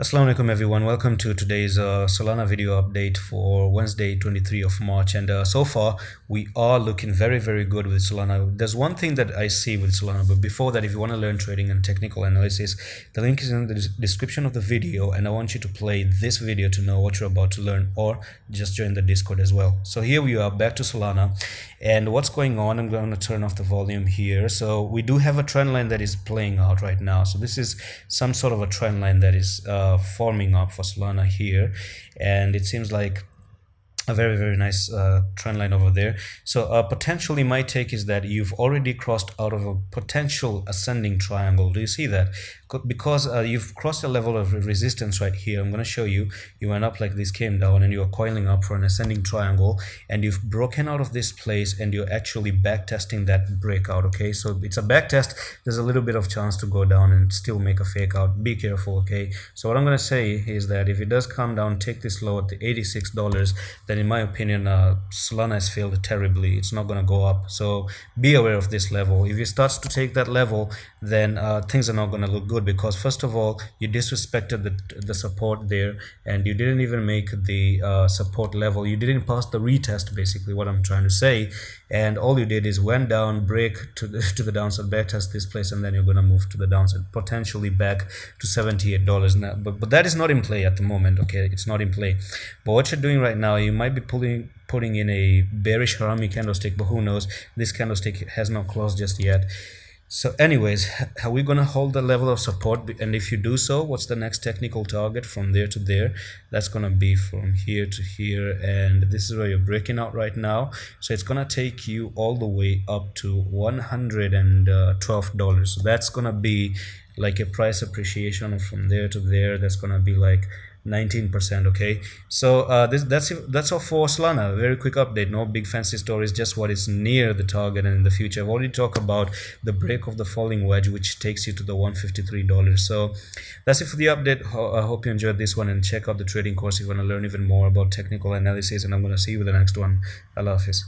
Assalamu alaikum everyone, welcome to today's Solana video update for Wednesday 23 of March, and so far we are looking very good with Solana. There's one thing that I see with Solana, but before that, if you want to learn trading and technical analysis, the link is in the description of the video, and I want you to play this video to know what you're about to learn, or just join the Discord as well. So here we are back to Solana, and what's going on, I'm going to turn off the volume here. So we do have a trend line that is playing out right now. So this is some sort of a trend line that is forming up for Solana here, and it seems like a very nice trend line over there. So potentially my take is that you've already crossed out of a potential ascending triangle. Do you see that? Because you've crossed a level of resistance right here. I'm going to show you. You went up like this, came down, and you're coiling up for an ascending triangle, and you've broken out of this place, and you're actually back testing that breakout. Okay, so it's a back test. There's a little bit of chance to go down and still make a fake out. Be careful. Okay, so what I'm going to say is that if it does come down, take this low at the $86, then in my opinion Solana has failed terribly. It's not going to go up, so be aware of this level. If it starts to take that level, then things are not going to look good, because first of all, you disrespected the support there, and you didn't even make the support level. You didn't pass the retest, basically what I'm trying to say, and all you did is went down, break to the downside, back test this place, and then you're going to move to the downside, potentially back to $78 now. But that is not in play at the moment. Okay, it's not in play. But what you're doing right now, you might be putting in a bearish harami candlestick, but who knows, this candlestick has not closed just yet. So anyways, are we going to hold the level of support? And if you do so, what's the next technical target from there to there? That's going to be from here to here, and this is where you're breaking out right now. So it's going to take you all the way up to $112. So that's going to be like a price appreciation from there to there. That's going to be like 19%. Okay, so that's all for Solana. Very quick update, no big fancy stories, just what is near the target and in the future. I've already talked about the break of the falling wedge, which takes you to the $153. So that's it for the update. I hope you enjoyed this one, and check out the trading course if you want to learn even more about technical analysis, and I'm going to see you with the next one. Allah Hafiz.